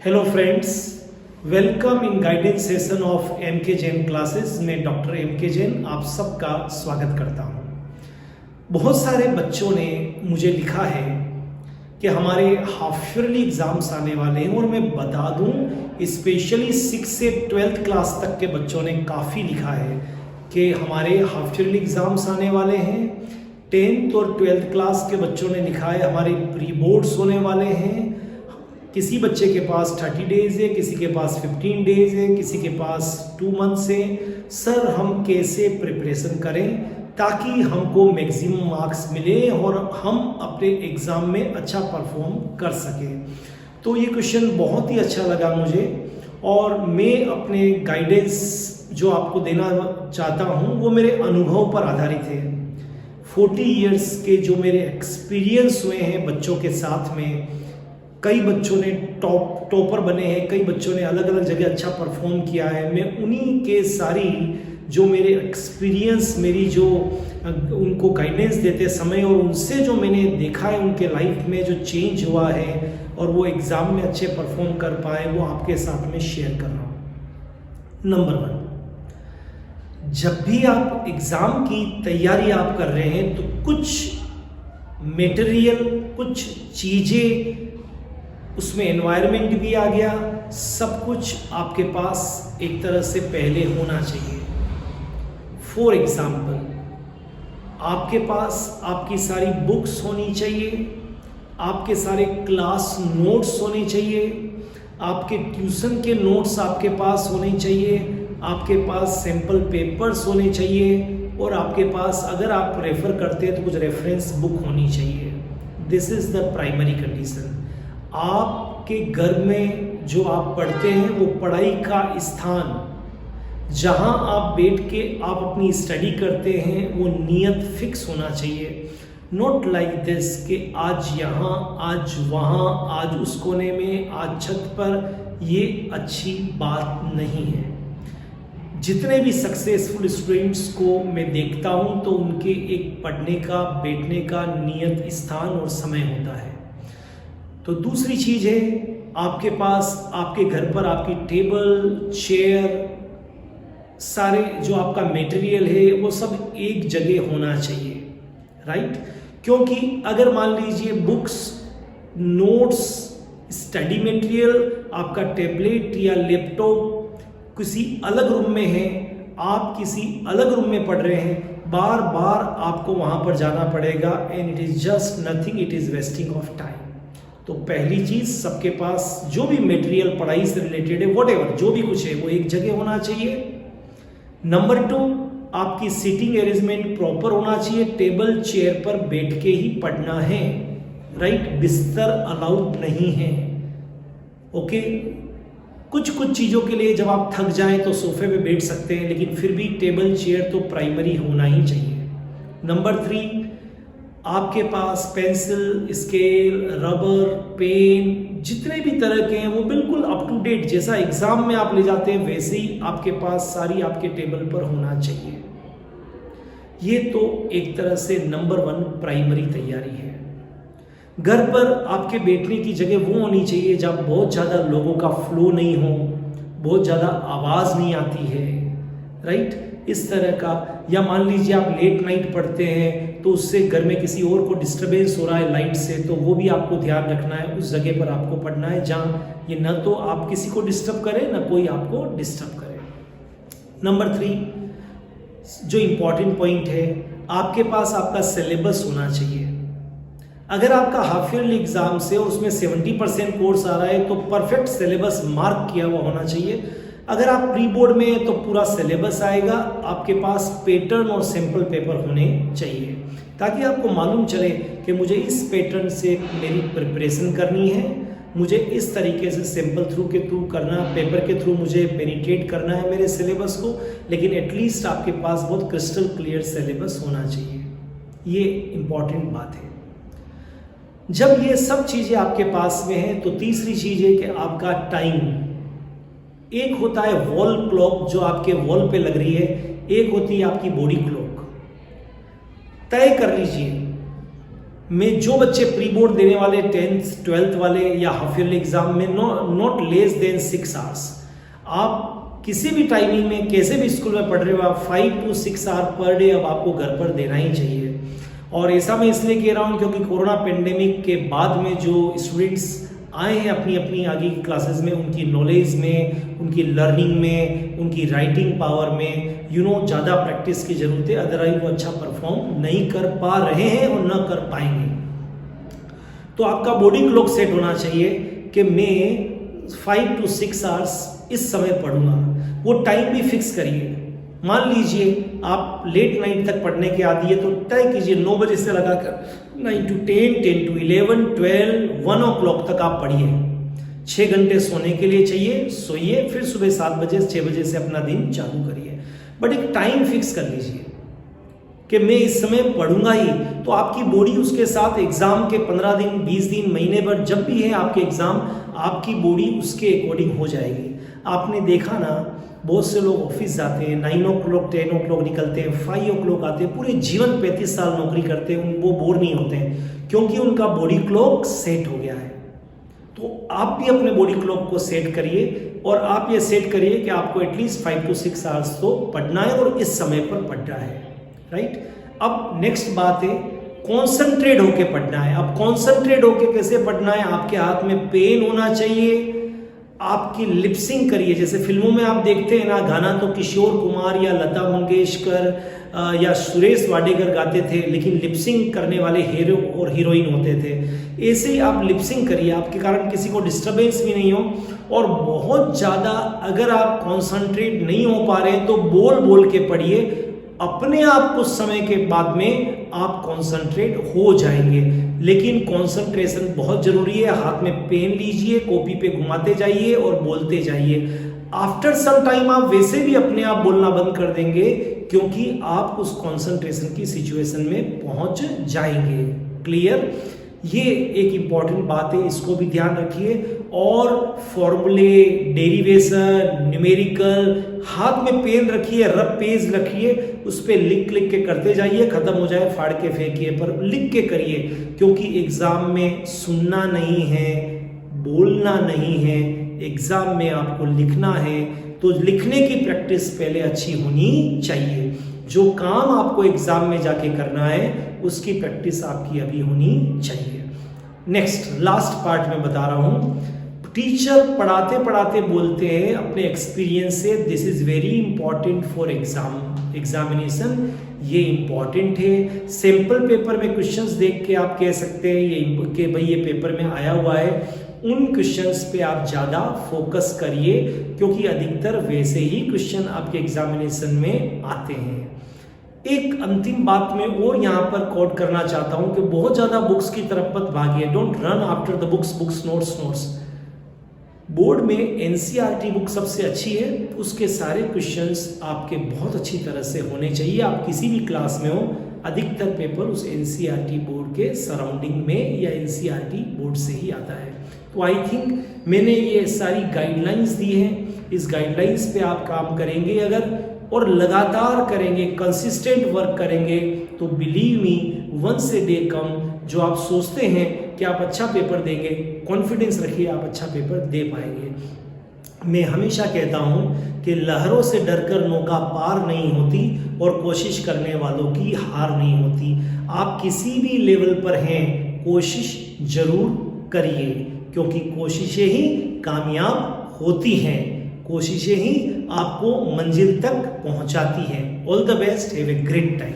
Hello friends, welcome in guidance session of M K Jain classes में doctor M K Jain आप सबका स्वागत करता हूं। बहुत सारे बच्चों ने मुझे लिखा है कि हमारे हाफ ईयरली एग्जाम्स आने वाले हैं और मैं बता दूं स्पेशली 6 से 12th क्लास तक के बच्चों ने काफ़ी लिखा है कि हमारे हाफ ईयरली एग्जाम्स आने वाले हैं। 10th और 12th क्लास के बच्चों ने लिखा है हमारे प्री बोर्ड्स होने वाले हैं। किसी बच्चे के पास 30 डेज है, किसी के पास 15 डेज है, किसी के पास 2 मंथ्स है। सर हम कैसे प्रिपरेशन करें ताकि हमको मैक्सिमम मार्क्स मिले और हम अपने एग्ज़ाम में अच्छा परफॉर्म कर सकें। तो ये क्वेश्चन बहुत ही अच्छा लगा मुझे और मैं अपने गाइडेंस जो आपको देना चाहता हूँ वो मेरे अनुभव पर आधारित है। 40 इयर्स के जो मेरे एक्सपीरियंस हुए हैं बच्चों के साथ में, कई बच्चों ने टॉपर बने हैं, कई बच्चों ने अलग अलग जगह अच्छा परफॉर्म किया है। मैं उन्हीं के सारी जो मेरे एक्सपीरियंस, मेरी जो उनको गाइडेंस देते समय और उनसे जो मैंने देखा है उनके लाइफ में जो चेंज हुआ है और वो एग्ज़ाम में अच्छे परफॉर्म कर पाए, वो आपके साथ में शेयर कर रहा हूँ। नंबर 1, जब भी आप एग्ज़ाम की तैयारी आप कर रहे हैं तो कुछ मटेरियल, कुछ चीज़ें, उसमें एनवायरनमेंट भी आ गया, सब कुछ आपके पास एक तरह से पहले होना चाहिए। फॉर एग्जाम्पल, आपके पास आपकी सारी बुक्स होनी चाहिए, आपके सारे क्लास नोट्स होने चाहिए, आपके ट्यूशन के नोट्स आपके पास होने चाहिए, आपके पास सैम्पल पेपर्स होने चाहिए और आपके पास अगर आप रेफ़र करते हैं तो कुछ रेफरेंस बुक होनी चाहिए। This is the primary condition. आपके घर में जो आप पढ़ते हैं वो पढ़ाई का स्थान, जहां आप बैठ के आप अपनी स्टडी करते हैं, वो नियत फिक्स होना चाहिए। नॉट लाइक दिस कि आज यहाँ, आज वहाँ, आज उस कोने में, आज छत पर। ये अच्छी बात नहीं है। जितने भी सक्सेसफुल स्टूडेंट्स को मैं देखता हूँ तो उनके एक पढ़ने का, बैठने का नियत स्थान और समय होता है। तो दूसरी चीज़ है, आपके पास आपके घर पर आपकी टेबल, चेयर, सारे जो आपका मटेरियल है वो सब एक जगह होना चाहिए, राइट? क्योंकि अगर मान लीजिए बुक्स, नोट्स, स्टडी मटेरियल, आपका टैबलेट या लैपटॉप किसी अलग रूम में है, आप किसी अलग रूम में पढ़ रहे हैं, बार बार आपको वहाँ पर जाना पड़ेगा and it is just nothing, it is wasting of time. तो पहली चीज, सबके पास जो भी मटेरियल पढ़ाई से रिलेटेड है, व्हाटएवर जो भी कुछ है वो एक जगह होना चाहिए। नंबर 2, आपकी सीटिंग अरेंजमेंट प्रॉपर होना चाहिए। टेबल चेयर पर बैठ के ही पढ़ना है, राइट? बिस्तर अलाउड नहीं है, ओके? कुछ चीजों के लिए जब आप थक जाएं तो सोफे पे बैठ सकते हैं, लेकिन फिर भी टेबल चेयर तो प्राइमरी होना ही चाहिए। नंबर 3, आपके पास पेंसिल, स्केल, रबर, पेन, जितने भी तरह के हैं वो बिल्कुल अप टू डेट, जैसा एग्जाम में आप ले जाते हैं वैसे ही आपके पास सारी आपके टेबल पर होना चाहिए। ये तो एक तरह से नंबर 1 प्राइमरी तैयारी है। घर पर आपके बैठने की जगह वो होनी चाहिए जहाँ बहुत ज़्यादा लोगों का फ्लो नहीं हो, बहुत ज़्यादा आवाज़ नहीं आती है, राइट? इस तरह का। या मान लीजिए आप लेट नाइट पढ़ते हैं तो उससे घर में किसी और को डिस्टरबेंस हो रहा है लाइट से, तो वो भी आपको ध्यान रखना है। उस जगह पर आपको पढ़ना है जहाँ ये न तो आप किसी को डिस्टर्ब करें न कोई आपको डिस्टर्ब करे। नंबर 3, जो इम्पॉर्टेंट पॉइंट है, आपके पास आपका सिलेबस होना चाहिए। अगर आपका हाफ ईयरली एग्जाम से और उसमें 70% कोर्स आ रहा है तो परफेक्ट सिलेबस मार्क किया हुआ होना चाहिए। अगर आप प्री बोर्ड में हैं तो पूरा सिलेबस आएगा, आपके पास पैटर्न और सैम्पल पेपर होने चाहिए ताकि आपको मालूम चले कि मुझे इस पैटर्न से मेरी प्रिपरेशन करनी है, मुझे इस तरीके से सैम्पल के थ्रू करना, पेपर के थ्रू मुझे पेनिट्रेट करना है मेरे सिलेबस को, लेकिन एटलीस्ट आपके पास बहुत क्रिस्टल क्लियर सिलेबस होना चाहिए। ये इम्पॉर्टेंट बात है। जब ये सब चीज़ें आपके पास में हैं तो तीसरी चीज़ है कि आपका टाइम। एक होता है वॉल क्लॉक जो आपके वॉल पे लग रही है, एक होती है आपकी बॉडी क्लॉक। तय कर लीजिए में जो बच्चे प्री बोर्ड देने वाले 10th 12th वाले या हाफ ईयरली एग्जाम में नॉट लेस देन 6 आवर्स, आप किसी भी टाइमिंग में कैसे भी स्कूल में पढ़ रहे हो, आप 5 to 6 आवर पर डे अब आपको घर पर देना ही चाहिए। और ऐसा मैं इसलिए कह रहा हूँ क्योंकि कोरोना पेंडेमिक के बाद में जो स्टूडेंट्स आए हैं अपनी अपनी आगे की क्लासेस में, उनकी नॉलेज में, उनकी लर्निंग में, उनकी राइटिंग पावर में ज़्यादा प्रैक्टिस की ज़रूरत है, अदरवाइज वो अच्छा परफॉर्म नहीं कर पा रहे हैं और न कर पाएंगे। तो आपका बॉडी क्लॉक सेट होना चाहिए कि मैं 5 to 6 आवर्स इस समय पढ़ूंगा। वो टाइम भी फिक्स करिए। मान लीजिए आप लेट नाइट तक पढ़ने के आदी है तो तय कीजिए 9 बजे से लगाकर 9 to 10, 10 to 11, 12, 1 o'clock तक आप पढ़िए। 6 घंटे सोने के लिए चाहिए, सोइए, फिर सुबह 7 बजे 6 बजे से अपना दिन चालू करिए। बट एक टाइम फिक्स कर लीजिए कि मैं इस समय पढ़ूंगा ही, तो आपकी बॉडी उसके साथ एग्जाम के 15 दिन 20 दिन महीने भर जब भी है आपके एग्जाम, आपकी बॉडी उसके अकॉर्डिंग हो जाएगी। आपने देखा ना, बहुत से लोग ऑफिस जाते हैं, 9 o'clock 10 o'clock निकलते हैं, 5 o'clock आते हैं, पूरे जीवन 35 साल नौकरी करते हैं, वो बोर नहीं होते हैं क्योंकि उनका बॉडी क्लॉक सेट हो गया है। तो आप भी अपने बॉडी क्लॉक को सेट करिए और आप ये सेट करिए कि आपको एटलीस्ट 5 to 6 आवर्स तो पढ़ना है और इस समय पर पढ़ना है, राइट। अब नेक्स्ट बात है, कॉन्सेंट्रेट होके पढ़ना है। अब कॉन्सेंट्रेट होके कैसे पढ़ना है? आपके हाथ में पेन होना चाहिए, आपकी लिपसिंग करिए। जैसे फिल्मों में आप देखते हैं ना, गाना तो किशोर कुमार या लता मंगेशकर या सुरेश वाडेकर गाते थे, लेकिन लिपसिंग करने वाले हीरो और हीरोइन होते थे। ऐसे ही आप लिपसिंग करिए, आपके कारण किसी को डिस्टरबेंस भी नहीं हो। और बहुत ज़्यादा अगर आप कॉन्सेंट्रेट नहीं हो पा रहे हैं तो बोल बोल के पढ़िए, अपने आप कुछ समय के बाद में आप कॉन्सेंट्रेट हो जाएंगे। लेकिन कॉन्सेंट्रेशन बहुत जरूरी है। हाथ में पेन लीजिए, कॉपी पे घुमाते जाइए और बोलते जाइए। आफ्टर सम टाइम आप वैसे भी अपने आप बोलना बंद कर देंगे क्योंकि आप उस कॉन्सेंट्रेशन की सिचुएशन में पहुंच जाएंगे। क्लियर? ये एक इंपॉर्टेंट बात है, इसको भी ध्यान रखिए। और फॉर्मूले, डेरिवेशन, न्यूमेरिकल, हाथ में पेन रखिए, रफ पेज रखिए, उस पर लिख लिख के करते जाइए। खत्म हो जाए फाड़ के फेंकिए, पर लिख के करिए, क्योंकि एग्जाम में सुनना नहीं है, बोलना नहीं है, एग्जाम में आपको लिखना है। तो लिखने की प्रैक्टिस पहले अच्छी होनी चाहिए। जो काम आपको एग्जाम में जाके करना है उसकी प्रैक्टिस आपकी अभी होनी चाहिए। नेक्स्ट लास्ट पार्ट में बता रहा हूं, टीचर पढ़ाते पढ़ाते बोलते हैं अपने एक्सपीरियंस से, this is very important for examination. ये इंपॉर्टेंट है। सैंपल पेपर में क्वेश्चंस देख के आप कह सकते हैं ये कि भाई ये पेपर में आया हुआ है। उन क्वेश्चंस पे आप ज़्यादा फोकस करिए क्योंकि अधिकतर वैसे ही क्वेश्चन आपके एग्जामिनेशन में आते हैं। एक अंतिम बात मैं और यहाँ पर कोट करना चाहता हूँ कि बहुत ज़्यादा बुक्स की तरफ मत भागिए। Don't run after the books, notes. Board में एनसीईआरटी बुक सबसे अच्छी है, उसके सारे क्वेश्चंस आपके बहुत अच्छी तरह से होने चाहिए। आप किसी भी क्लास में हो, अधिकतर पेपर उस एनसीईआरटी बोर्ड के सराउंडिंग में या एनसीईआरटी बोर्ड से ही आता है। तो आई थिंक मैंने ये सारी गाइडलाइंस दी हैं, इस गाइडलाइंस पे आप काम करेंगे अगर और लगातार करेंगे, कंसिस्टेंट वर्क करेंगे, तो believe me once a day come, जो आप सोचते हैं कि आप अच्छा पेपर देंगे, कॉन्फिडेंस रखिए आप अच्छा पेपर दे पाएंगे। मैं हमेशा कहता हूँ कि लहरों से डरकर नौका पार नहीं होती और कोशिश करने वालों की हार नहीं होती। आप किसी भी लेवल पर हैं, कोशिश जरूर करिए क्योंकि कोशिशें ही कामयाब होती हैं, कोशिशें ही आपको मंजिल तक पहुंचाती हैं। All the best, have a great time.